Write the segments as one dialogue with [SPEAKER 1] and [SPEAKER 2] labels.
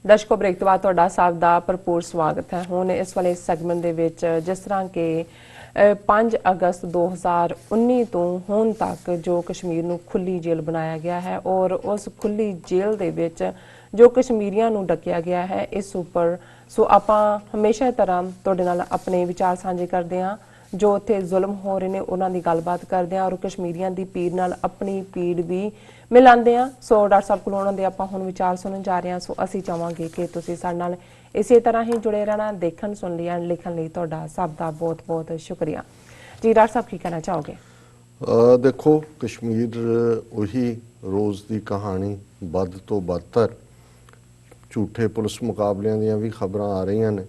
[SPEAKER 1] ਦਰਸ਼ਕੋ break ਤੋਂ ਬਾਅਦ ਤੁਹਾਡਾ ਸਭ ਦਾ ਭਰਪੂਰ ਸਵਾਗਤ ਹੈ। ਹੁਣ ਇਸ ਵਾਲੇ ਸੈਗਮੈਂਟ ਦੇ ਵਿੱਚ ਜਿਸ ਤਰ੍ਹਾਂ ਕਿ 5 ਅਗਸਤ 2019 ਤੋਂ ਹੁਣ ਤੱਕ ਜੋ ਕਸ਼ਮੀਰ ਨੂੰ ਖੁੱਲੀ ਜੇਲ੍ਹ ਬਣਾਇਆ ਗਿਆ ਹੈ ਔਰ ਉਸ ਖੁੱਲੀ ਜੇਲ੍ਹ ਦੇ ਵਿੱਚ ਜੋ ਕਸ਼ਮੀਰੀਆਂ ਨੂੰ ਡੱਕਿਆ ਗਿਆ ਹੈ, ਇਸ ਉੱਪਰ ਸੋ ਆਪਾਂ ਹਮੇਸ਼ਾ ਤਰ੍ਹਾਂ ਤੁਹਾਡੇ ਨਾਲ ਆਪਣੇ ਵਿਚਾਰ ਸਾਂਝੇ ਕਰਦੇ ਹਾਂ। ਜੋ ਉੱਥੇ ਜ਼ੁਲਮ ਹੋ ਰਹੇ ਨੇ ਉਹਨਾਂ ਦੀ ਗੱਲਬਾਤ ਕਰਦੇ ਹਾਂ ਔਰ ਕਸ਼ਮੀਰੀਆਂ ਦੀ ਪੀੜ ਨਾਲ ਆਪਣੀ ਪੀੜ ਵੀ ਮਿਲਾਉਂਦੇ ਹਾਂ। ਸੋ ਡਾਕਟਰ ਸਾਹਿਬ ਕੋਲੋਂ ਉਹਨਾਂ ਦੇ ਆਪਾਂ ਹੁਣ ਵਿਚਾਰ ਸੁਣਨ ਜਾ ਰਹੇ ਹਾਂ। ਸੋ ਅਸੀਂ ਚਾਹਾਂਗੇ ਕਿ ਤੁਸੀਂ ਸਾਡੇ ਨਾਲ ਇਸੇ ਤਰ੍ਹਾਂ ਹੀ ਜੁੜੇ ਰਹਿਣਾ। ਦੇਖਣ ਸੁਣ ਲਿਆ ਲਿਖਣ ਲਈ ਤੁਹਾਡਾ ਸਭ ਦਾ ਬਹੁਤ ਬਹੁਤ ਸ਼ੁਕਰੀਆ ਜੀ। ਡਾਕਟਰ ਸਾਹਿਬ ਕੀ ਕਹਿਣਾ ਚਾਹੋਗੇ?
[SPEAKER 2] ਦੇਖੋ, ਕਸ਼ਮੀਰ ਉਹੀ ਰੋਜ਼ ਦੀ ਕਹਾਣੀ, ਵੱਧ ਤੋਂ ਬਦਤਰ ਝੂਠੇ ਪੁਲਿਸ ਮੁਕਾਬਲਿਆਂ ਦੀਆਂ ਵੀ ਖਬਰਾਂ ਆ ਰਹੀਆਂ ਨੇ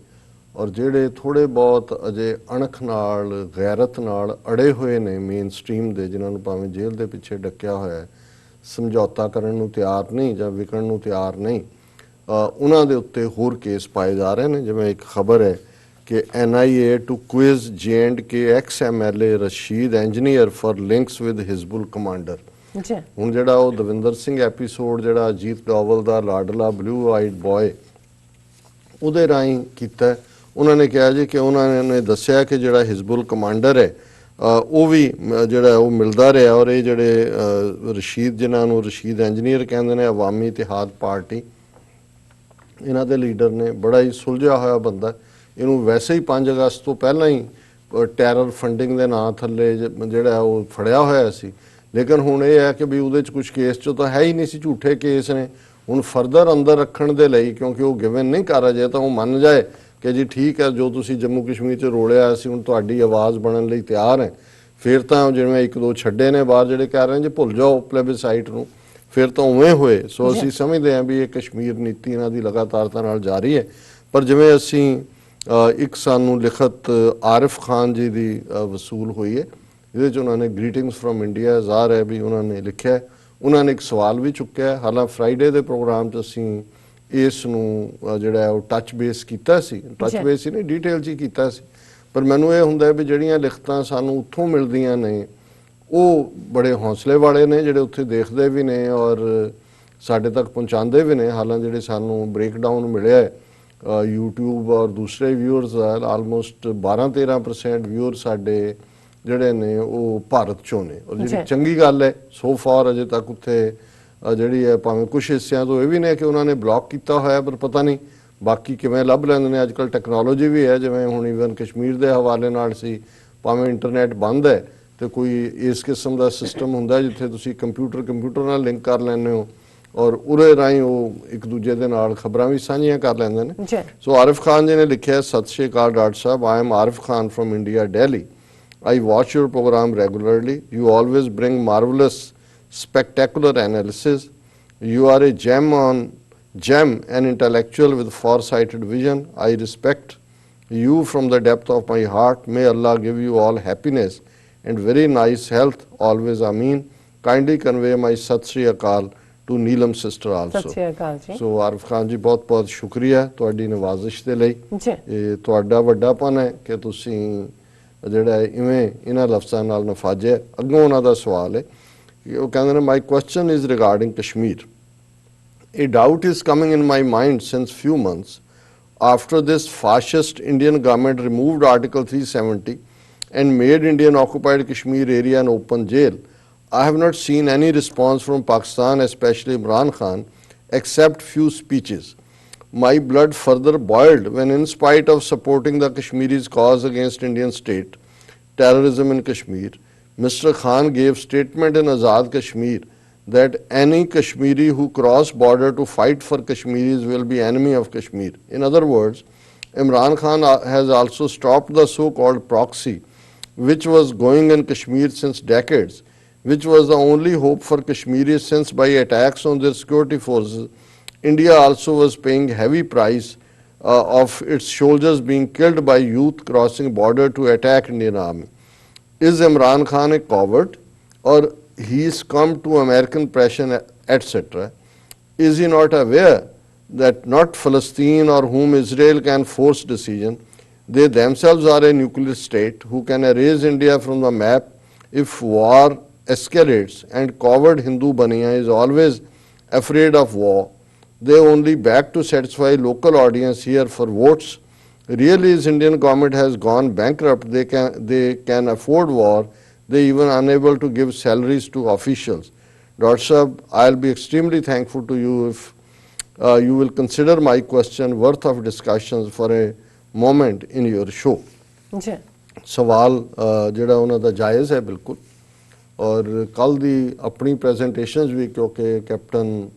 [SPEAKER 2] ਔਰ ਜਿਹੜੇ ਥੋੜ੍ਹੇ ਬਹੁਤ ਅਜੇ ਅਣਖ ਨਾਲ ਗੈਰਤ ਨਾਲ ਅੜੇ ਹੋਏ ਨੇ ਮੇਨ ਸਟਰੀਮ ਦੇ, ਜਿਨ੍ਹਾਂ ਨੂੰ ਭਾਵੇਂ ਜੇਲ੍ਹ ਦੇ ਪਿੱਛੇ ਡੱਕਿਆ ਹੋਇਆ, ਸਮਝੌਤਾ ਕਰਨ ਨੂੰ ਤਿਆਰ ਨਹੀਂ ਜਾਂ ਵਿਕਣ ਨੂੰ ਤਿਆਰ ਨਹੀਂ, ਉਹਨਾਂ ਦੇ ਉੱਤੇ ਹੋਰ ਕੇਸ ਪਾਏ ਜਾ ਰਹੇ ਨੇ। ਜਿਵੇਂ ਇੱਕ ਖਬਰ ਹੈ ਕਿ NIA to quiz J&K ex-MLA Rashid engineer for links with Hizbul commander. ਹੁਣ ਜਿਹੜਾ ਉਹ ਦਵਿੰਦਰ ਸਿੰਘ ਐਪੀਸੋਡ ਜਿਹੜਾ ਅਜੀਤ ਡੋਵਲ ਦਾ ਲਾਡਲਾ ਬਲੂ ਆਈਡ ਬॉय ਉਹਦੇ ਰਾਹੀਂ ਕੀਤਾ, ਉਹਨਾਂ ਨੇ ਕਿਹਾ ਜੀ ਕਿ ਉਹਨਾਂ ਨੇ ਦੱਸਿਆ ਕਿ ਜਿਹੜਾ ਹਿਜ਼ਬੁਲ ਕਮਾਂਡਰ ਹੈ ਉਹ ਵੀ ਜਿਹੜਾ ਉਹ ਮਿਲਦਾ ਰਿਹਾ ਔਰ ਇਹ ਜਿਹੜੇ ਰਸ਼ੀਦ, ਜਿਨ੍ਹਾਂ ਨੂੰ ਰਸ਼ੀਦ ਇੰਜੀਨੀਅਰ ਕਹਿੰਦੇ ਨੇ, ਅਵਾਮੀ ਇਤਿਹਾਦ ਪਾਰਟੀ, ਇਹਨਾਂ ਦੇ ਲੀਡਰ ਨੇ। ਬੜਾ ਹੀ ਸੁਲਝਿਆ ਹੋਇਆ ਬੰਦਾ, ਇਹਨੂੰ ਵੈਸੇ ਹੀ 5 ਅਗਸਤ ਤੋਂ ਪਹਿਲਾਂ ਹੀ ਟੈਰਰ ਫੰਡਿੰਗ ਦੇ ਨਾਂ ਥੱਲੇ ਜਿਹੜਾ ਉਹ ਫੜਿਆ ਹੋਇਆ ਸੀ। ਲੇਕਿਨ ਹੁਣ ਇਹ ਹੈ ਕਿ ਵੀ ਉਹਦੇ 'ਚ ਕੁਛ ਕੇਸ 'ਚੋਂ ਤਾਂ ਹੈ ਹੀ ਨਹੀਂ ਸੀ, ਝੂਠੇ ਕੇਸ ਨੇ। ਹੁਣ ਫਰਦਰ ਅੰਦਰ ਰੱਖਣ ਦੇ ਲਈ, ਕਿਉਂਕਿ ਉਹ ਗਿਵਨ ਨਹੀਂ ਕਰ ਰਿਹਾ, ਜੇ ਤਾਂ ਉਹ ਮੰਨ ਜਾਏ ਕਿ ਜੀ ਠੀਕ ਹੈ ਜੋ ਤੁਸੀਂ ਜੰਮੂ ਕਸ਼ਮੀਰ 'ਚ ਰੋਲਿਆ ਅਸੀਂ ਹੁਣ ਤੁਹਾਡੀ ਆਵਾਜ਼ ਬਣਨ ਲਈ ਤਿਆਰ ਹੈ, ਫਿਰ ਤਾਂ ਜਿਵੇਂ 1-2 ਛੱਡੇ ਨੇ ਬਾਹਰ ਜਿਹੜੇ ਕਹਿ ਰਹੇ ਜੀ ਭੁੱਲ ਜਾਓ ਪਲੇਬਿਸਾਈਟ ਨੂੰ, ਫਿਰ ਤਾਂ ਉਵੇਂ ਹੋਏ। ਸੋ ਅਸੀਂ ਸਮਝਦੇ ਹਾਂ ਵੀ ਇਹ ਕਸ਼ਮੀਰ ਨੀਤੀ ਇਹਨਾਂ ਦੀ ਲਗਾਤਾਰਤਾ ਨਾਲ ਜਾਰੀ ਹੈ। ਪਰ ਜਿਵੇਂ ਅਸੀਂ ਇੱਕ ਸਾਨੂੰ ਲਿਖਤ ਆਰਿਫ ਖਾਨ ਜੀ ਦੀ ਵਸੂਲ ਹੋਈ ਹੈ, ਇਹਦੇ 'ਚ ਉਹਨਾਂ ਨੇ ਗ੍ਰੀਟਿੰਗਸ ਫਰੋਮ ਇੰਡੀਆ ਜ਼ਾਹਰ ਹੈ ਵੀ ਉਹਨਾਂ ਨੇ ਲਿਖਿਆ। ਉਹਨਾਂ ਨੇ ਇੱਕ ਸਵਾਲ ਵੀ ਚੁੱਕਿਆ, ਹਾਲਾਂਕਿ ਫਰਾਈਡੇ ਦੇ ਪ੍ਰੋਗਰਾਮ 'ਚ ਅਸੀਂ ਇਸ ਨੂੰ ਜਿਹੜਾ ਉਹ ਟੱਚ ਬੇਸ ਕੀਤਾ ਸੀ, ਟੱਚ ਬੇਸ ਹੀ ਨਹੀਂ ਡੀਟੇਲ 'ਚ ਹੀ ਕੀਤਾ ਸੀ। ਪਰ ਮੈਨੂੰ ਇਹ ਹੁੰਦਾ ਵੀ ਜਿਹੜੀਆਂ ਲਿਖਤਾਂ ਸਾਨੂੰ ਉੱਥੋਂ ਮਿਲਦੀਆਂ ਨੇ ਉਹ ਬੜੇ ਹੌਸਲੇ ਵਾਲੇ ਨੇ, ਜਿਹੜੇ ਉੱਥੇ ਦੇਖਦੇ ਵੀ ਨੇ ਔਰ ਸਾਡੇ ਤੱਕ ਪਹੁੰਚਾਉਂਦੇ ਵੀ ਨੇ। ਹਾਲਾਂਕਿ ਜਿਹੜੇ ਸਾਨੂੰ ਬ੍ਰੇਕਡਾਊਨ ਮਿਲਿਆ YouTube ਔਰ ਦੂਸਰੇ ਵਿਊਅਰਸ ਦਾ, ਆਲਮੋਸਟ 12-13% ਵਿਊਅਰ ਸਾਡੇ ਜਿਹੜੇ ਨੇ ਉਹ ਭਾਰਤ 'ਚੋਂ ਨੇ ਔਰ ਜਿਹੜੀ ਚੰਗੀ ਗੱਲ ਹੈ। ਸੋ ਫਾਰ ਅਜੇ ਤੱਕ ਉੱਥੇ ਜਿਹੜੀ ਹੈ ਭਾਵੇਂ ਕੁਛ ਹਿੱਸਿਆਂ ਤੋਂ ਇਹ ਵੀ ਨੇ ਕਿ ਉਹਨਾਂ ਨੇ ਬਲੌਕ ਕੀਤਾ ਹੋਇਆ, ਪਰ ਪਤਾ ਨਹੀਂ ਬਾਕੀ ਕਿਵੇਂ ਲੱਭ ਲੈਂਦੇ ਨੇ। ਅੱਜ ਕੱਲ੍ਹ ਟੈਕਨੋਲੋਜੀ ਵੀ ਹੈ, ਜਿਵੇਂ ਹੁਣ ਈਵਨ ਕਸ਼ਮੀਰ ਦੇ ਹਵਾਲੇ ਨਾਲ ਸੀ, ਭਾਵੇਂ ਇੰਟਰਨੈਟ ਬੰਦ ਹੈ ਤੇ ਕੋਈ ਇਸ ਕਿਸਮ ਦਾ ਸਿਸਟਮ ਹੁੰਦਾ ਜਿੱਥੇ ਤੁਸੀਂ ਕੰਪਿਊਟਰ ਨਾਲ ਲਿੰਕ ਕਰ ਲੈਂਦੇ ਹੋ ਔਰ ਉਹਦੇ ਰਾਹੀਂ ਉਹ ਇੱਕ ਦੂਜੇ ਦੇ ਨਾਲ ਖਬਰਾਂ ਵੀ ਸਾਂਝੀਆਂ ਕਰ ਲੈਂਦੇ ਨੇ। ਸੋ ਆਰਿਫ ਖਾਨ ਜੀ ਨੇ ਲਿਖਿਆ, ਸਤਿ ਸ਼੍ਰੀ ਅਕਾਲ doctor Sahib, I am Arif Khan from India, Delhi. I watch your program regularly. You always bring marvelous, spectacular analysis. You are a gem and intellectual with far-sighted vision. I respect you from the depth of my heart. May Allah give you all happiness and very nice health always. Ameen. Kindly convey my Sat Shri Akal to Neelam sister also. Sat Shri Akal ji. So Arif Khan ji ਬਹੁਤ ਬਹੁਤ ਸ਼ੁਕਰੀਆ ਤੁਹਾਡੀ ਨਵਾਜ਼ਿਸ਼ ਦੇ ਲਈ। ਇਹ ਤੁਹਾਡਾ ਵੱਡਾਪਨ ਹੈ ਕਿ ਤੁਸੀਂ ਜਿਹੜਾ ਇਵੇਂ ਇਹਨਾਂ ਲਫ਼ਜ਼ਾਂ ਨਾਲ ਨਫਾਜਿਆ। ਅੱਗੋਂ ਉਹਨਾਂ ਦਾ ਸਵਾਲ ਹੈ, ਉਹ ਕਹਿੰਦੇ ਨੇ, my question is regarding Kashmir. A doubt is coming in my mind since few months. After this fascist Indian government removed Article 370 and made Indian occupied Kashmir area an open jail, I have not seen any response from Pakistan, especially Imran Khan, except few speeches. My blood further boiled when, in spite of supporting the Kashmiris' cause against Indian state terrorism in Kashmir, Mr. Khan gave statement in Azad Kashmir that any Kashmiri who cross border to fight for Kashmiris will be enemy of Kashmir. In other words, Imran Khan has also stopped the so-called proxy which was going in Kashmir since decades, which was the only hope for Kashmiris, since by attacks on their security forces, India also was paying heavy price of its soldiers being killed by youth crossing border to attack Indian army. Is Imran Khan a coward, or he's come to American pressure, etc.? Is he not aware that not Palestine or whom Israel can force decision, they themselves are a nuclear state who can erase India from the map if war escalates, and coward Hindu Baniya is always afraid of war. they only back to satisfy local audience here for votes. Really, is Indian government has gone bankrupt. They can afford war. They even unable to give salaries to officials. Dr. Saab, I'll be extremely thankful to you if you will consider my question worth of discussions for a moment in your show. सवाल ਜਿਹੜਾ ਉਹਨਾਂ ਦਾ ਜਾਇਜ਼ ਹੈ ਬਿਲਕੁਲ ਔਰ ਕੱਲ ਦੀ ਆਪਣੀ presentations ਵੀ ਕਿਉਂਕਿ ਕੈਪਟਨ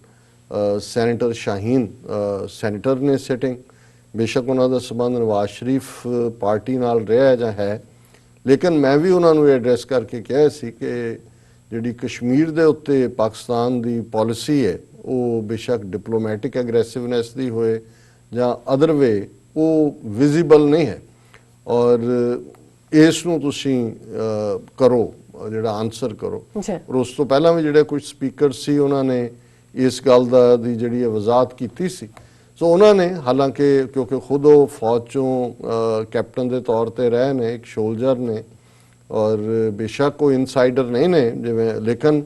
[SPEAKER 2] ਸੈਨੇਟਰ ਸ਼ਾਹੀਨ ਸੈਨੇਟਰ ਨੇ ਸਿਟਿੰਗ ਬੇਸ਼ੱਕ ਉਹਨਾਂ ਦਾ ਸਬੰਧ ਨਵਾਜ਼ ਸ਼ਰੀਫ ਪਾਰਟੀ ਨਾਲ ਰਿਹਾ ਜਾਂ ਹੈ ਲੇਕਿਨ ਮੈਂ ਵੀ ਉਹਨਾਂ ਨੂੰ ਐਡਰੈਸ ਕਰਕੇ ਕਿਹਾ ਸੀ ਕਿ ਜਿਹੜੀ ਕਸ਼ਮੀਰ ਦੇ ਉੱਤੇ ਪਾਕਿਸਤਾਨ ਦੀ ਪਾਲਿਸੀ ਹੈ ਉਹ ਬੇਸ਼ੱਕ ਡਿਪਲੋਮੈਟਿਕ ਐਗਰੈਸਿਵਨੈਸ ਦੀ ਹੋਏ ਜਾਂ ਅਦਰ ਵੇ ਉਹ ਵਿਜ਼ੀਬਲ ਨਹੀਂ ਹੈ ਔਰ ਇਸ ਨੂੰ ਤੁਸੀਂ ਕਰੋ ਜਿਹੜਾ ਆਨਸਰ ਕਰੋ ਔਰ ਉਸ ਤੋਂ ਪਹਿਲਾਂ ਵੀ ਜਿਹੜੇ ਕੁਝ ਸਪੀਕਰ ਸੀ ਉਹਨਾਂ ਨੇ ਇਸ ਗੱਲ ਦੀ ਜਿਹੜੀ ਵਜ਼ਾਹਤ ਕੀਤੀ ਸੀ ਸੋ ਉਹਨਾਂ ਨੇ ਹਾਲਾਂਕਿ ਕਿਉਂਕਿ ਖੁਦ ਉਹ ਫੌਜ ਚੋਂ ਕੈਪਟਨ ਦੇ ਤੌਰ ਤੇ ਰਹੇ ਨੇ ਇੱਕ ਸੋਲਜਰ ਨੇ ਔਰ ਬੇਸ਼ੱਕ ਉਹ ਇਨਸਾਈਡਰ ਨਹੀਂ ਨੇ ਜਿਵੇਂ ਲੇਕਿਨ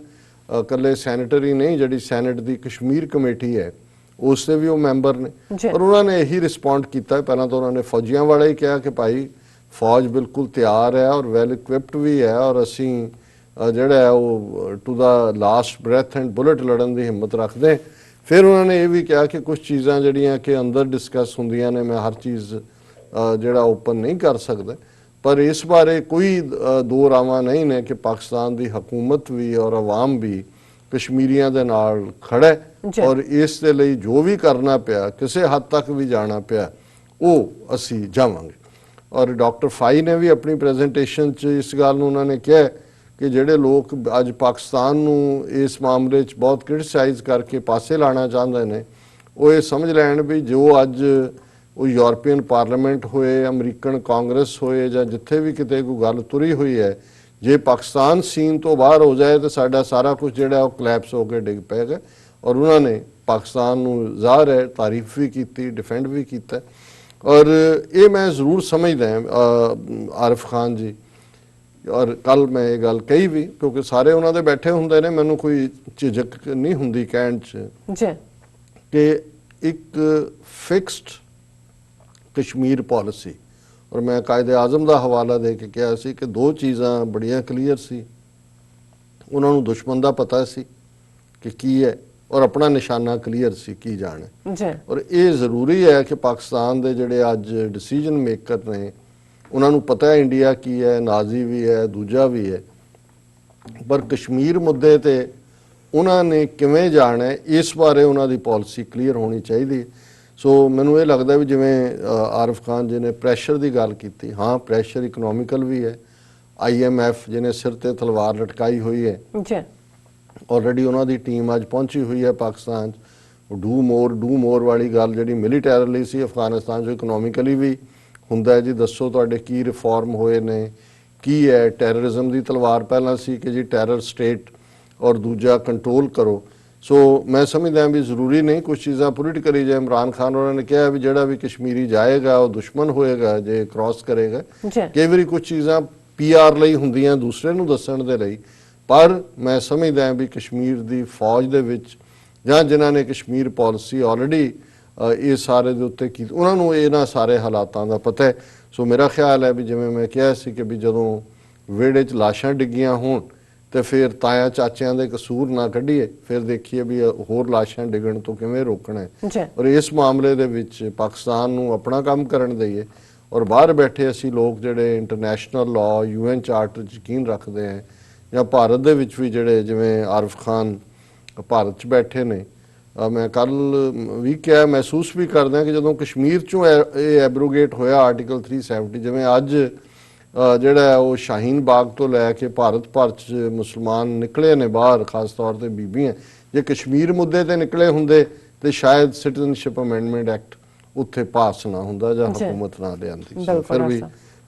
[SPEAKER 2] ਇਕੱਲੇ ਸੈਨੇਟਰੀ ਨਹੀਂ ਜਿਹੜੀ ਸੈਨੇਟ ਦੀ ਕਸ਼ਮੀਰ ਕਮੇਟੀ ਹੈ ਉਸ ਦੇ ਵੀ ਉਹ ਮੈਂਬਰ ਨੇ ਔਰ ਉਹਨਾਂ ਨੇ ਇਹੀ ਰਿਸਪੌਂਡ ਕੀਤਾ ਪਹਿਲਾਂ ਤਾਂ ਉਹਨਾਂ ਨੇ ਫੌਜੀਆਂ ਵਾਲਾ ਹੀ ਕਿਹਾ ਕਿ ਭਾਈ ਫੌਜ ਬਿਲਕੁਲ ਤਿਆਰ ਹੈ ਔਰ ਵੈਲ ਇਕਵਿਪਡ ਵੀ ਹੈ ਔਰ ਅਸੀਂ ਜਿਹੜਾ ਹੈ ਉਹ to the last breath and bullet ਲੜਨ ਦੀ ਹਿੰਮਤ ਰੱਖਦੇ ਫਿਰ ਉਹਨਾਂ ਨੇ ਇਹ ਵੀ ਕਿਹਾ ਕਿ ਕੁਝ ਚੀਜ਼ਾਂ ਜਿਹੜੀਆਂ ਕਿ ਅੰਦਰ ਡਿਸਕਸ ਹੁੰਦੀਆਂ ਨੇ ਮੈਂ ਹਰ ਚੀਜ਼ ਜਿਹੜਾ ਓਪਨ ਨਹੀਂ ਕਰ ਸਕਦਾ ਪਰ ਇਸ ਬਾਰੇ ਕੋਈ ਦੋ ਰਾਵਾਂ ਨਹੀਂ ਨੇ ਕਿ ਪਾਕਿਸਤਾਨ ਦੀ ਹਕੂਮਤ ਵੀ ਔਰ ਆਵਾਮ ਵੀ ਕਸ਼ਮੀਰੀਆਂ ਦੇ ਨਾਲ ਖੜਾ ਹੈ ਔਰ ਇਸ ਦੇ ਲਈ ਜੋ ਵੀ ਕਰਨਾ ਪਿਆ ਕਿਸੇ ਹੱਦ ਤੱਕ ਵੀ ਜਾਣਾ ਪਿਆ ਉਹ ਅਸੀਂ ਜਾਵਾਂਗੇ ਔਰ ਡਾਕਟਰ ਫਾਈ ਨੇ ਵੀ ਆਪਣੀ ਪ੍ਰੈਜੈਂਟੇਸ਼ਨ 'ਚ ਇਸ ਗੱਲ ਨੂੰ ਉਹਨਾਂ ਨੇ ਕਿਹਾ ਕਿ ਜਿਹੜੇ ਲੋਕ ਅੱਜ ਪਾਕਿਸਤਾਨ ਨੂੰ ਇਸ ਮਾਮਲੇ 'ਚ ਬਹੁਤ ਕ੍ਰਿਟਿਸਾਈਜ਼ ਕਰਕੇ ਪਾਸੇ ਲਾਣਾ ਚਾਹੁੰਦੇ ਨੇ ਉਹ ਇਹ ਸਮਝ ਲੈਣ ਵੀ ਜੋ ਅੱਜ ਉਹ ਯੂਰਪੀਅਨ ਪਾਰਲੀਮੈਂਟ ਹੋਏ ਅਮਰੀਕਨ ਕਾਂਗਰਸ ਹੋਏ ਜਾਂ ਜਿੱਥੇ ਵੀ ਕਿਤੇ ਕੋਈ ਗੱਲ ਤੁਰੀ ਹੋਈ ਹੈ ਜੇ ਪਾਕਿਸਤਾਨ ਸੀਨ ਤੋਂ ਬਾਹਰ ਹੋ ਜਾਏ ਤਾਂ ਸਾਡਾ ਸਾਰਾ ਕੁਝ ਜਿਹੜਾ ਉਹ ਕਲੈਪਸ ਹੋ ਕੇ ਡਿੱਗ ਪਏਗਾ ਔਰ ਉਹਨਾਂ ਨੇ ਪਾਕਿਸਤਾਨ ਨੂੰ ਜ਼ਾਹਰ ਹੈ ਤਾਰੀਫ ਵੀ ਕੀਤੀ ਡਿਫੈਂਡ ਵੀ ਕੀਤਾ ਔਰ ਇਹ ਮੈਂ ਜ਼ਰੂਰ ਸਮਝਦਾ ਆਰਿਫ ਖਾਨ ਜੀ ਔਰ ਕੱਲ ਮੈਂ ਇਹ ਗੱਲ ਕਹੀ ਵੀ ਕਿਉਂਕਿ ਸਾਰੇ ਉਹਨਾਂ ਦੇ ਬੈਠੇ ਹੁੰਦੇ ਨੇ ਮੈਨੂੰ ਕੋਈ ਝਿਜਕ ਨਹੀਂ ਹੁੰਦੀ ਕਹਿਣ 'ਚ ਕਿ ਇੱਕ ਫਿਕਸਡ ਕਸ਼ਮੀਰ ਪਾਲਿਸੀ ਔਰ ਮੈਂ ਕਾਇਦੇ ਆਜ਼ਮ ਦਾ ਹਵਾਲਾ ਦੇ ਕੇ ਕਿਹਾ ਸੀ ਕਿ ਦੋ ਚੀਜ਼ਾਂ ਬੜੀਆਂ ਕਲੀਅਰ ਸੀ ਉਹਨਾਂ ਨੂੰ ਦੁਸ਼ਮਣ ਦਾ ਪਤਾ ਸੀ ਕਿ ਕੀ ਹੈ ਔਰ ਆਪਣਾ ਨਿਸ਼ਾਨਾ ਕਲੀਅਰ ਸੀ ਕੀ ਜਾਣਾ ਔਰ ਇਹ ਜ਼ਰੂਰੀ ਹੈ ਕਿ ਪਾਕਿਸਤਾਨ ਦੇ ਜਿਹੜੇ ਅੱਜ ਡਿਸੀਜਨ ਮੇਕਰ ਨੇ ਉਹਨਾਂ ਨੂੰ ਪਤਾ ਹੈ ਇੰਡੀਆ ਕੀ ਹੈ ਨਾਜ਼ੀ ਵੀ ਹੈ ਦੂਜਾ ਵੀ ਹੈ ਪਰ ਕਸ਼ਮੀਰ ਮੁੱਦੇ ਤੇ ਉਹਨਾਂ ਨੇ ਕਿਵੇਂ ਜਾਣਾ ਇਸ ਬਾਰੇ ਉਹਨਾਂ ਦੀ ਪਾਲਿਸੀ ਕਲੀਅਰ ਹੋਣੀ ਚਾਹੀਦੀ ਸੋ ਮੈਨੂੰ ਇਹ ਲੱਗਦਾ ਵੀ ਜਿਵੇਂ ਆਰਿਫ ਖਾਨ ਜੀ ਨੇ ਪ੍ਰੈਸ਼ਰ ਦੀ ਗੱਲ ਕੀਤੀ ਹਾਂ ਪ੍ਰੈਸ਼ਰ ਇਕਨੋਮਿਕਲ ਵੀ ਹੈ IMF ਜਿਹਨੇ ਸਿਰ ਤੇ ਤਲਵਾਰ ਲਟਕਾਈ ਹੋਈ ਹੈ ਆਲਰੇਡੀ ਉਹਨਾਂ ਦੀ ਟੀਮ ਅੱਜ ਪਹੁੰਚੀ ਹੋਈ ਹੈ ਪਾਕਿਸਤਾਨ 'ਚ ਡੂ ਮੋਰ ਵਾਲੀ ਗੱਲ ਜਿਹੜੀ ਮਿਲੀਟੈਰਲੀ ਸੀ ਅਫਗਾਨਿਸਤਾਨ 'ਚ ਇਕਨੋਮਿਕਲੀ ਵੀ ਹੁੰਦਾ ਜੀ ਦੱਸੋ ਤੁਹਾਡੇ ਕੀ ਰਿਫਾਰਮ ਹੋਏ ਨੇ ਕੀ ਹੈ ਟੈਰਰਿਜ਼ਮ ਦੀ ਤਲਵਾਰ ਪਹਿਲਾਂ ਸੀ ਕਿ ਜੀ ਟੈਰਰ ਸਟੇਟ ਔਰ ਦੂਜਾ ਕੰਟਰੋਲ ਕਰੋ ਸੋ ਮੈਂ ਸਮਝਦਾ ਵੀ ਜ਼ਰੂਰੀ ਨਹੀਂ ਕੁਝ ਚੀਜ਼ਾਂ ਪੋਲੀਟੀਕਲੀ ਜੇ ਇਮਰਾਨ ਖਾਨ ਉਹਨਾਂ ਨੇ ਕਿਹਾ ਵੀ ਜਿਹੜਾ ਵੀ ਕਸ਼ਮੀਰੀ ਜਾਏਗਾ ਉਹ ਦੁਸ਼ਮਣ ਹੋਏਗਾ ਜੇ ਕ੍ਰਾਸ ਕਰੇਗਾ ਕਈ ਵਾਰੀ ਕੁਝ ਚੀਜ਼ਾਂ PR ਲਈ ਹੁੰਦੀਆਂ ਦੂਸਰੇ ਨੂੰ ਦੱਸਣ ਦੇ ਲਈ ਪਰ ਮੈਂ ਸਮਝਦਾ ਵੀ ਕਸ਼ਮੀਰ ਦੀ ਫੌਜ ਦੇ ਵਿੱਚ ਜਾਂ ਜਿਨ੍ਹਾਂ ਨੇ ਕਸ਼ਮੀਰ ਪਾਲਿਸੀ ਆਲਰੇਡੀ ਇਹ ਸਾਰੇ ਦੇ ਉੱਤੇ ਕੀ ਉਹਨਾਂ ਨੂੰ ਇਹਨਾਂ ਸਾਰੇ ਹਾਲਾਤਾਂ ਦਾ ਪਤਾ ਹੈ ਸੋ ਮੇਰਾ ਖਿਆਲ ਹੈ ਵੀ ਜਿਵੇਂ ਮੈਂ ਕਿਹਾ ਸੀ ਕਿ ਵੀ ਜਦੋਂ ਵਿਹੜੇ 'ਚ ਲਾਸ਼ਾਂ ਡਿੱਗੀਆਂ ਹੋਣ ਤੇ ਫਿਰ ਤਾਇਆ ਚਾਚਿਆਂ ਦੇ ਕਸੂਰ ਨਾ ਕੱਢੀਏ ਫਿਰ ਦੇਖੀਏ ਵੀ ਹੋਰ ਲਾਸ਼ਾਂ ਡਿੱਗਣ ਤੋਂ ਕਿਵੇਂ ਰੋਕਣਾ ਹੈ ਔਰ ਇਸ ਮਾਮਲੇ ਦੇ ਵਿੱਚ ਪਾਕਿਸਤਾਨ ਨੂੰ ਆਪਣਾ ਕੰਮ ਕਰਨ ਦਈਏ ਔਰ ਬਾਹਰ ਬੈਠੇ ਅਸੀਂ ਲੋਕ ਜਿਹੜੇ ਇੰਟਰਨੈਸ਼ਨਲ ਲਾਅ UN ਚਾਰਟਰ 'ਚ ਯਕੀਨ ਰੱਖਦੇ ਹੈ ਜਾਂ ਭਾਰਤ ਦੇ ਵਿੱਚ ਵੀ ਜਿਹੜੇ ਜਿਵੇਂ ਆਰਿਫ ਖਾਨ ਭਾਰਤ 'ਚ ਬੈਠੇ ਨੇ ਮੈਂ ਕੱਲ ਵੀ ਕਿਹਾ ਮਹਿਸੂਸ ਵੀ ਕਰਦਾ ਕਿ ਜਦੋਂ ਕਸ਼ਮੀਰ 'ਚੋਂ ਇਹ ਐਬਰੋਗੇਟ ਹੋਇਆ ਆਰਟੀਕਲ 370 ਜਿਵੇਂ ਅੱਜ ਜਿਹੜਾ ਉਹ ਸ਼ਾਹੀਨ ਬਾਗ ਤੋਂ ਲੈ ਕੇ ਭਾਰਤ ਭਰ 'ਚ ਮੁਸਲਮਾਨ ਨਿਕਲੇ ਨੇ ਬਾਹਰ ਖਾਸ ਤੌਰ ਤੇ ਬੀਬੀਆਂ ਜੇ ਕਸ਼ਮੀਰ ਮੁੱਦੇ ਤੇ ਨਿਕਲੇ ਹੁੰਦੇ ਤੇ ਸ਼ਾਇਦ ਸਿਟੀਜ਼ਨਸ਼ਿਪ ਅਮੈਂਡਮੈਂਟ ਐਕਟ ਉੱਥੇ ਪਾਸ ਨਾ ਹੁੰਦਾ ਜਾਂ ਹਕੂਮਤ ਨਾ ਲਿਆਂਦੀ ਫਿਰ ਵੀ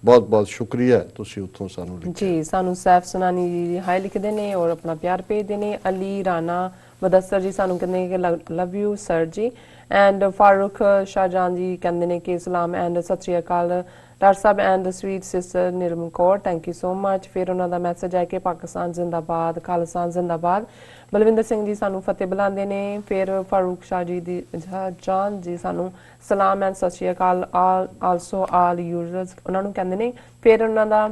[SPEAKER 2] ਬਹੁਤ ਸ਼ੁਕਰੀਆ ਤੁਸੀਂ ਉੱਥੋਂ ਸਾਨੂੰ
[SPEAKER 1] ਜੀ ਸਾਨੂੰ ਸੈਫ ਸੁਨਾਨੀ ਜੀ ਹਾਈ ਲਿਖਦੇ ਨੇ ਔਰ ਆਪਣਾ ਪਿਆਰ ਭੇਜਦੇ ਨੇ ਅਲੀ ਰਾਣਾ ਮਦਸਰ ਜੀ ਸਾਨੂੰ ਕਹਿੰਦੇ ਕਿ ਲਵ ਯੂ ਸਰ ਜੀ ਐਂਡ ਫਾਰੂਕ ਸ਼ਾਹਜਾਨ ਜੀ ਕਹਿੰਦੇ ਨੇ ਕਿ ਇਸਲਾਮ ਐਂਡ ਸਤਿ ਸ਼੍ਰੀ ਅਕਾਲ doctor sahib and sweet sister Nirmal Kaur, thank you so much. ਫਿਰ ਉਹਨਾਂ ਦਾ ਮੈਸੇਜ ਹੈ ਕਿ ਪਾਕਿਸਤਾਨ ਜ਼ਿੰਦਾਬਾਦ, ਖਾਲਿਸਤਾਨ ਜ਼ਿੰਦਾਬਾਦ। ਬਲਵਿੰਦਰ ਸਿੰਘ ਜੀ ਸਾਨੂੰ ਫਤਿਹ ਬੁਲਾਉਂਦੇ ਨੇ। ਫਿਰ ਫਾਰੂਕ ਸ਼ਾਹ ਜੀ ਦੀ ਜਾਨ ਜੀ ਸਾਨੂੰ ਸਲਾਮ ਐਂਡ ਸਤਿ ਸ਼੍ਰੀ ਅਕਾਲ ਆਲਸੋ ਆਲ ਯੂਜ਼ਰਸ ਉਹਨਾਂ ਨੂੰ ਕਹਿੰਦੇ ਨੇ। ਫਿਰ ਉਹਨਾਂ ਦਾ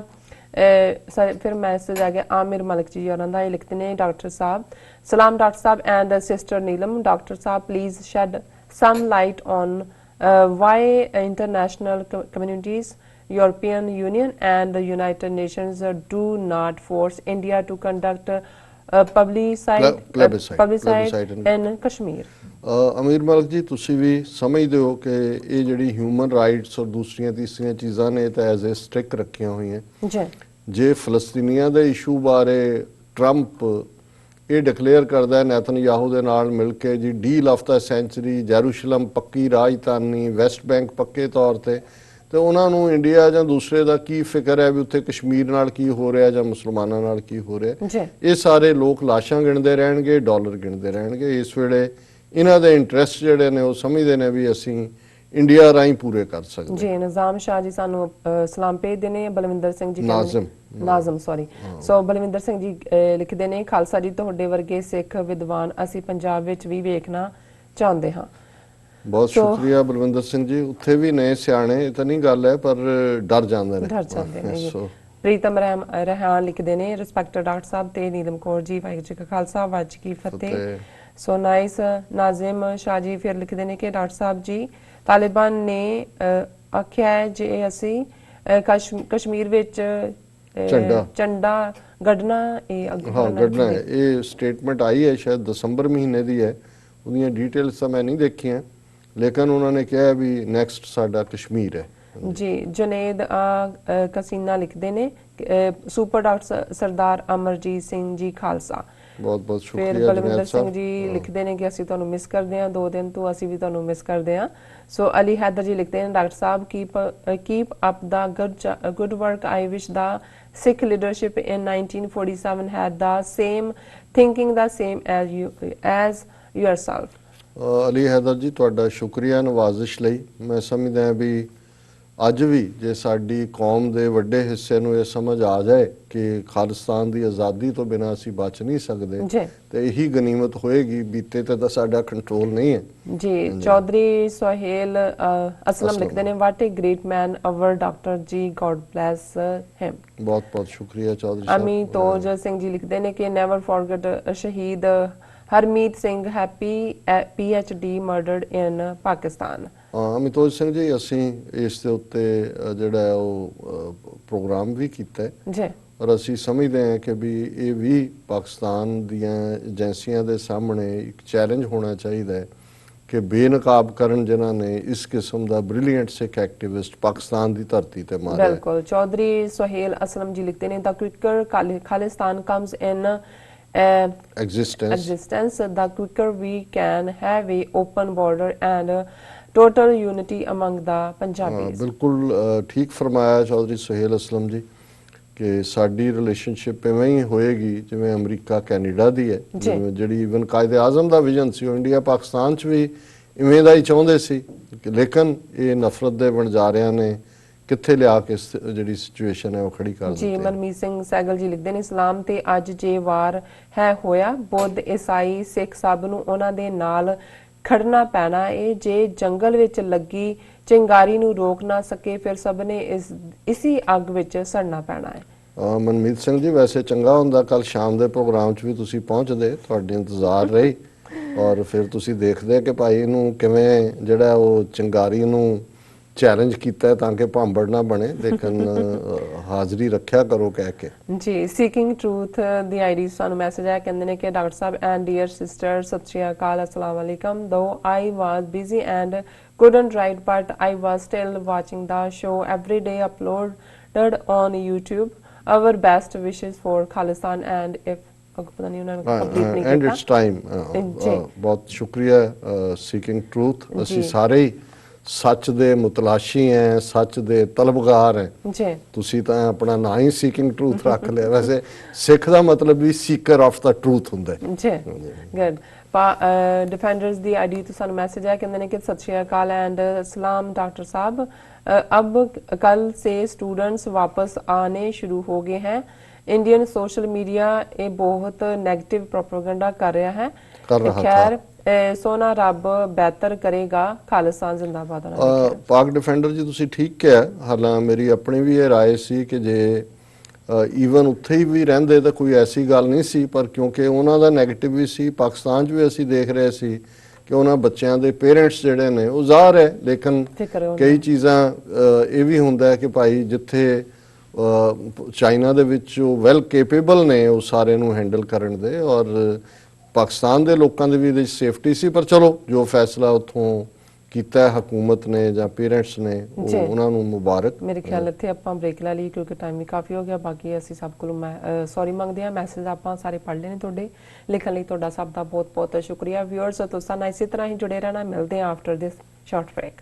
[SPEAKER 1] ਫਿਰ ਮੈਸੇਜ ਆ ਗਿਆ ਆਮਿਰ ਮਲਿਕ ਜੀ ਉਹਨਾਂ ਦਾ, ਇਹ ਲਿਖਦੇ ਨੇ ਡਾਕਟਰ ਸਾਹਿਬ ਸਲਾਮ doctor sahib and sister Neelam. Doctor Sahib please shed some light on why international communities, European Union and the United Nations do not force India to conduct plebiscite in Kashmir.
[SPEAKER 2] ਅਮੀਰ ਮਲਿਕ ਜੀ, ਤੁਸੀਂ ਵੀ ਸਮਝਦੇ ਹੋ ਕਿ ਇਹ ਜਿਹੜੀ ਹਿਊਮਨ ਰਾਈਟਸ ਔਰ ਦੂਸਰੀਆਂ ਤੀਸਰੀਆਂ ਚੀਜ਼ਾਂ ਨੇ ਤਾਂ ਐਜ਼ ਏ ਸਟ੍ਰਿਕ ਰੱਖੀਆਂ ਹੋਈਆਂ
[SPEAKER 1] ਜੀ।
[SPEAKER 2] ਜੇ ਫਲਸਤੀਨੀਆਂ ਦੇ ਇਸ਼ੂ ਬਾਰੇ ਟਰੰਪ ਇਹ ਡਿਕਲੇਅਰ ਕਰਦਾ ਹੈ ਨੈਤਨਯਾਹੂ ਦੇ ਨਾਲ ਮਿਲ ਕੇ the deal of the century, Jerusalem ਪੱਕੀ ਰਾਜਧਾਨੀ, ਵੈਸਟ ਬੈਂਕ ਪੱਕੇ ਤੌਰ ਤੇ ਉਹਨਾਂ ਨੂੰ ਇੰਡੀਆ ਜਾਂ ਦੂਸਰੇ ਦਾ ਕੀ ਫਿਕਰ ਹੈ ਵੀ ਉੱਥੇ ਕਸ਼ਮੀਰ ਨਾਲ ਕੀ ਹੋ ਰਿਹਾ ਜਾਂ ਮੁਸਲਮਾਨਾਂ ਨਾਲ ਕੀ ਹੋ ਰਿਹਾ। ਇਹ ਸਾਰੇ ਲੋਕ ਲਾਸ਼ਾਂ ਗਿਣਦੇ ਰਹਿਣਗੇ, ਡਾਲਰ ਗਿਣਦੇ ਰਹਿਣਗੇ। ਇਸ ਵੇਲੇ ਇਹਨਾਂ ਦੇ ਇੰਟਰਸਟ ਜਿਹੜੇ ਨੇ ਉਹ ਸਮਝਦੇ ਨੇ ਵੀ ਅਸੀਂ ਇੰਡੀਆ ਰਾਹੀਂ ਪੂਰੇ ਕਰ ਸਕਦੇ
[SPEAKER 1] ਜੀ। ਨਿਜ਼ਾਮ ਸ਼ਾਹ ਜੀ ਸਾਨੂੰ ਸਲਾਮ ਭੇਜਦੇ ਨੇ। ਬਲਵਿੰਦਰ ਸਿੰਘ ਜੀ ਨਾਜ਼ਮ ਸੌਰੀ ਸੋ ਬਲਵਿੰਦਰ ਸਿੰਘ ਜੀ ਲਿਖਦੇ ਨੇ ਖਾਲਸਾ ਜੀ ਤੁਹਾਡੇ ਵਰਗੇ ਸਿੱਖ ਵਿਦਵਾਨ ਅਸੀਂ ਪੰਜਾਬ ਵਿੱਚ ਵੀ ਵੇਖਣਾ ਚਾਹੁੰਦੇ ਹਾਂ।
[SPEAKER 2] ਬਹੁਤ ਸ਼ੁਕਰੀਆ ਬਲਵਿੰਦਰ ਸਿੰਘ ਜੀ। ਉੱਥੇ ਵੀ ਨਏ ਸਿਆਣੇ, ਇਹ ਤਾਂ ਨਹੀਂ ਗੱਲ ਹੈ, ਪਰ ਡਰ ਜਾਂਦੇ ਨੇ।
[SPEAKER 1] ਪ੍ਰੀਤਮ ਰਹਿਮਾਨ ਲਿਖਦੇ ਨੇ ਰਿਸਪੈਕਟਡ ਡਾਕਟਰ ਸਾਹਿਬ ਤੇ ਨੀਲਮ ਕੌਰ ਜੀ, ਵਾਹਿਗੁਰੂ ਜੀ ਕਾ ਖਾਲਸਾ ਵਾਹਿਗੁਰੂ ਜੀ ਕੀ ਫਤਿਹ। So nice. ਨਾਜ਼ਿਮ ਸ਼ਾਹ ਜੀ ਫਿਰ ਲਿਖਦੇ ਨੇ ਕਿ ਡਾਕਟਰ ਸਾਹਿਬ ਜੀ ਤਾਲਿਬਾਨ ਨੇ ਆਖਿਆ ਹੈ ਜੇ ਅਸੀਂ ਕਸ਼ਮੀਰ ਵਿੱਚ ਝੰਡਾ ਗੱਡਣਾ ਗੱਡਣਾ
[SPEAKER 2] ਹੈ। ਇਹ ਸਟੇਟਮੈਂਟ ਆਈ ਹੈ ਸ਼ਾਇਦ ਦਸੰਬਰ ਮਹੀਨੇ ਦੀ ਹੈ, ਉਹਦੀਆਂ ਡਿਟੇਲਸ ਤਾਂ ਮੈਂ ਨਹੀਂ ਦੇਖੀਆਂ, ਲੇਕਿਨ ਉਹਨਾਂ ਨੇ ਕਿਹਾ ਵੀ ਨੈਕਸਟ ਸਾਡਾ ਕਸ਼ਮੀਰ ਹੈ
[SPEAKER 1] ਜੀ। ਜੁਨੇਦ ਕਸੀਨਾ ਲਿਖਦੇ ਨੇ ਸੁਪਰ ਡਾਕਟਰ ਸਰਦਾਰ ਅਮਰਜੀਤ ਸਿੰਘ ਜੀ ਖਾਲਸਾ।
[SPEAKER 2] ਬਹੁਤ ਬਹੁਤ ਸ਼ੁਕਰੀਆ।
[SPEAKER 1] ਫਿਰ ਬਲਵਿੰਦਰ ਸਿੰਘ ਜੀ ਲਿਖਦੇ ਨੇ ਕਿ ਅਸੀਂ ਤੁਹਾਨੂੰ ਮਿਸ ਕਰਦੇ ਹਾਂ, 2 ਦਿਨ ਤੋਂ ਅਸੀਂ ਵੀ ਤੁਹਾਨੂੰ ਮਿਸ ਕਰਦੇ ਹਾਂ। ਸੋ ਅਲੀ ਹੈਦਰ ਜੀ ਲਿਖਦੇ ਨੇ doctor Sahib keep up the good work. I wish the Sikh leadership in 1947 had the same thinking, the same as yourself.
[SPEAKER 2] Ali Haider ji ਤੁਹਾਡਾ ਸ਼ੁਕਰੀਆ ਨਵਾਜ਼ਿਸ਼ ਲਈ। ਮੈਂ ਸਮਝਦਾ ਵੀ ਅੱਜ ਵੀ ਜੇ ਸਾਡੀ ਕੌਮ ਦੇ ਵੱਡੇ ਹਿੱਸੇ ਨੂੰ ਇਹ ਸਮਝ ਆ ਜਾਏ ਕਿ ਖਾਲਿਸਤਾਨ ਦੀ ਆਜ਼ਾਦੀ ਤੋਂ ਬਿਨਾਂ ਅਸੀਂ ਬਚ ਨਹੀਂ ਸਕਦੇ ਤੇ ਇਹੀ ਗਨੀਮਤ ਹੋਏਗੀ। ਬੀਤੇ ਤੇ ਤਾਂ ਸਾਡਾ ਕੰਟਰੋਲ ਨਹੀਂ ਹੈ
[SPEAKER 1] ਜੀ। ਚੌਧਰੀ ਸੁਹੇਲ ਅਸਲਮ ਲਿਖਦੇ ਨੇ ਵਾਟ A grade man our doctor ਜੀ, ਗੋਡ ਬਲੈਸ ਹਿਮ। ਬਹੁਤ
[SPEAKER 2] ਬਹੁਤ ਸ਼ੁਕਰੀਆ ਚੌਧਰੀ ਸਾਹਿਬ।
[SPEAKER 1] ਅਮਿਤੋਜ ਸਿੰਘ ਜੀ ਲਿਖਦੇ ਨੇ ਕਿ ਨੈਵਰ ਫੋਰਗੇਟ ਸ਼ਹੀਦ ਹਰਮੀਤ ਸਿੰਘ ਹੈਪੀ PhD ਮਰਡਰਡ ਇਨ ਪਾਕਿਸਤਾਨ।
[SPEAKER 2] ਅਮਿਤੋਜ ਸਿੰਘ ਜੀ ਅਸੀਂ ਇਸ ਦੇ ਉੱਤੇ ਜਿਹੜਾ ਉਹ ਪ੍ਰੋਗਰਾਮ ਵੀ ਕੀਤਾ ਜੀ ਔਰ ਅਸੀਂ ਸਮਝਦੇ ਹਾਂ ਕਿ ਵੀ ਇਹ ਵੀ ਪਾਕਿਸਤਾਨ ਦੀਆਂ ਏਜੰਸੀਆਂ ਦੇ ਸਾਹਮਣੇ ਇੱਕ ਚੈਲੰਜ ਹੋਣਾ ਚਾਹੀਦਾ ਹੈ ਕਿ ਬੇਨਕਾਬ ਕਰਨ ਜਿਨ੍ਹਾਂ ਨੇ ਇਸ ਕਿਸਮ ਦਾ ਬ੍ਰਿਲੀਅੰਟ ਸਿੱਖ ਐਕਟਿਵਿਸਟ ਪਾਕਿਸਤਾਨ ਦੀ ਧਰਤੀ ਤੇ ਮਾਰਿਆ।
[SPEAKER 1] ਬਿਲਕੁਲ। ਚੌਧਰੀ ਸੁਹੇਲ ਅਸਲਮ ਜੀ ਲਿਖਦੇ ਨੇ the quicker Khalistan comes in existence, the quicker we can have a open border and total unity among the Punjabis.
[SPEAKER 2] ਬਿਲਕੁਲ ਠੀਕ ਫਰਮਾਇਆ ਚੌਧਰੀ ਸੁਹੇਲ ਅਸਲਮ ਜੀ ਕਿ ਸਾਡੀ ਰਿਲੇਸ਼ਨਸ਼ਿਪ ਇਵੇਂ ਹੀ ਹੋਏਗੀ ਜਿਵੇਂ ਅਮਰੀਕਾ ਕੈਨੇਡਾ ਦੀ ਹੈ, ਜਿਹੜੀ ਇਵਨ ਕਾਇਦੇ ਆਜ਼ਮ ਦਾ ਵਿਜ਼ਨ ਸੀ ਉਹ ਇੰਡੀਆ ਪਾਕਿਸਤਾਨ 'ਚ ਵੀ ਇਵੇਂ ਦਾ ਹੀ ਚਾਹੁੰਦੇ ਸੀ, ਲੇਕਿਨ ਇਹ ਨਫ਼ਰਤ ਦੇ ਵਣਜਾਰਿਆਂ ਨੇ ਕਿੱਥੇ ਲਿਆ ਕੇ ਜਿਹੜੀ ਸਿਚੁਏਸ਼ਨ ਹੈ ਉਹ ਖੜੀ ਕਰ ਦਿੱਤੀ।
[SPEAKER 1] ਜੀ ਮਨਮੀਤ ਸਿੰਘ ਸੈਗਲ ਜੀ ਲਿਖਦੇ ਨੇ ਸਲਾਮ ਤੇ ਅੱਜ ਜੇ ਵਾਰ ਹੈ ਹੋਇਆ ਬੁੱਧ ਈਸਾਈ ਸਿੱਖ ਸਭ ਨੂੰ ਉਹਨਾਂ ਦੇ ਨਾਲ ਖੜਨਾ ਪੈਣਾ ਏ। ਜੇ ਜੰਗਲ ਵਿੱਚ ਲੱਗੀ ਚਿੰਗਾਰੀ ਨੂੰ ਰੋਕ ਨਾ ਸਕੇ ਫਿਰ ਸਭ ਨੇ ਇਸੀ ਅੱਗ ਵਿੱਚ ਸੜਨਾ ਪੈਣਾ ਹੈ।
[SPEAKER 2] ਮਨਮੀਤ ਸਿੰਘ ਜੀ ਵੈਸੇ ਚੰਗਾ ਹੁੰਦਾ ਕੱਲ ਸ਼ਾਮ ਦੇ ਪ੍ਰੋਗਰਾਮ 'ਚ ਵੀ ਤੁਸੀਂ ਪਹੁੰਚਦੇ, ਤੁਹਾਡੇ ਇੰਤਜ਼ਾਰ ਰਹੀ ਔਰ ਫਿਰ ਤੁਸੀਂ ਦੇਖਦੇ ਕਿ ਭਾਈ ਇਹਨੂੰ ਕਿਵੇਂ ਜਿਹੜਾ ਉਹ ਚਿੰਗਾਰੀ ਨੂੰ ਚੈਲੰਜ ਕੀਤਾ ਤਾਂ ਕਿ ਭਾਂਬੜ ਨਾ ਬਣੇ, ਲੇਕਿਨ ਹਾਜ਼ਰੀ ਰੱਖਿਆ ਕਰੋ ਕਹਿ ਕੇ
[SPEAKER 1] ਜੀ। ਸੀਕਿੰਗ ਟਰੂਥ ਦੀ ਆਈਡੀ ਸਾਨੂੰ ਮੈਸੇਜ ਆਇਆ, ਕਹਿੰਦੇ ਨੇ ਕਿ doctor sahib and dear sister ਸਤਿ ਸ਼੍ਰੀ ਅਕਾਲ, ਅਸਲਾਮ ਵਾਲੇਕਮ। Though I was busy and couldn't write but I was still watching the show every day uploaded on YouTube. Our best wishes for Khalistan and if ਪਤਾ ਨਹੀਂ ਉਹਨਾਂ ਨੂੰ ਕੰਪਲੀਟ ਨਹੀਂ ਕੀਤਾ
[SPEAKER 2] and it's time। ਬਹੁਤ ਸ਼ੁਕਰੀਆ ਸੀਕਿੰਗ ਟਰੂਥ। ਅਸੀਂ ਸਾਰੇ ਹੀ ਸੱਚ ਦੇ ਮੁਤਲਾਸ਼ੀ ਹੈ, ਸੱਚ ਦੇ ਤਲਬਗਾਰ ਹੈ।
[SPEAKER 1] ਜੀ
[SPEAKER 2] ਤੁਸੀਂ ਤਾਂ ਆਪਣਾ ਨਾਂ ਹੀ ਸੀਕਿੰਗ ਟਰੂਥ ਰੱਖ ਲਿਆ। ਵੈਸੇ ਸਿੱਖ ਦਾ ਮਤਲਬ ਵੀ ਸੀਕਰ ਆਫ ਦਾ ਟਰੂਥ ਹੁੰਦਾ ਹੈ।
[SPEAKER 1] ਜੀ ਗੁੱਡ। डिफेंडर्स दी आईडी तो सानू मैसेज है कहते हैं कि सत श्री अकाल एंड सलाम डॉक्टर साहब, अब कल से स्टूडेंट्स वापस आने शुरू हो गए हैं। इंडियन सोशल मीडिया ये बहुत नेगेटिव प्रोपेगेंडा कर रहा है। खैर सोना रब बेहतर करेगा। खालिस्तान जिंदाबाद।
[SPEAKER 2] पाक डिफेंडर जी तुसी ठीक किया। हालां मेरी अपनी भी ये राय सी कि जे ਈਵਨ ਉੱਥੇ ਹੀ ਵੀ ਰਹਿੰਦੇ ਤਾਂ ਕੋਈ ਐਸੀ ਗੱਲ ਨਹੀਂ ਸੀ, ਪਰ ਕਿਉਂਕਿ ਉਹਨਾਂ ਦਾ ਨੈਗੇਟਿਵ ਵੀ ਸੀ। ਪਾਕਿਸਤਾਨ 'ਚ ਵੀ ਅਸੀਂ ਦੇਖ ਰਹੇ ਸੀ ਕਿ ਉਹਨਾਂ ਬੱਚਿਆਂ ਦੇ ਪੇਰੈਂਟਸ ਜਿਹੜੇ ਨੇ ਉਹ ਜ਼ਾਹਰ ਹੈ, ਲੇਕਿਨ ਕਈ ਚੀਜ਼ਾਂ ਇਹ ਵੀ ਹੁੰਦਾ ਹੈ ਕਿ ਭਾਈ ਜਿੱਥੇ ਚਾਈਨਾ ਦੇ ਵਿੱਚ ਉਹ ਵੈਲ ਕੇਪੇਬਲ ਨੇ ਉਹ ਸਾਰੇ ਨੂੰ ਹੈਂਡਲ ਕਰਨ ਦੇ, ਔਰ ਪਾਕਿਸਤਾਨ ਦੇ ਲੋਕਾਂ ਦੇ ਵੀ ਇਹਦੇ 'ਚ ਸੇਫਟੀ ਸੀ। ਪਰ ਚਲੋ ਜੋ ਫੈਸਲਾ ਉੱਥੋਂ ਕੀਤਾ ਹਕੂਮਤ ਨੇ ਜਾਂ ਪੇਰੈਂਟਸ ਨੇ ਉਹਨਾਂ ਨੂੰ ਮੁਬਾਰਕ।
[SPEAKER 1] ਮੇਰੇ ਖਿਆਲ ਇੱਥੇ ਆਪਾਂ ਬ੍ਰੇਕ ਲੈ ਲਈ ਕਿਉਂਕਿ ਟਾਈਮ ਵੀ ਕਾਫੀ ਹੋ ਗਿਆ। ਬਾਕੀ ਅਸੀਂ ਸਭ ਕੋਲੋਂ ਸੌਰੀ ਮੰਗਦੇ ਹਾਂ। ਮੈਸੇਜ ਆਪਾਂ ਸਾਰੇ ਪੜ੍ਹ ਲਏ ਨੇ ਤੁਹਾਡੇ। ਲਿਖਣ ਲਈ ਤੁਹਾਡਾ ਸਭ ਦਾ ਬਹੁਤ ਬਹੁਤ ਸ਼ੁਕਰੀਆ। ਵਿਊਅਰਸ ਤੁਸੀਂ ਨਾਲ ਇਸੇ ਤਰ੍ਹਾਂ ਹੀ ਜੁੜੇ ਰਹਿਣਾ। ਮਿਲਦੇ ਹਾਂ ਆਫਟਰ ਦਿਸ ਸ਼ਾਰਟ ਬ੍ਰੇਕ।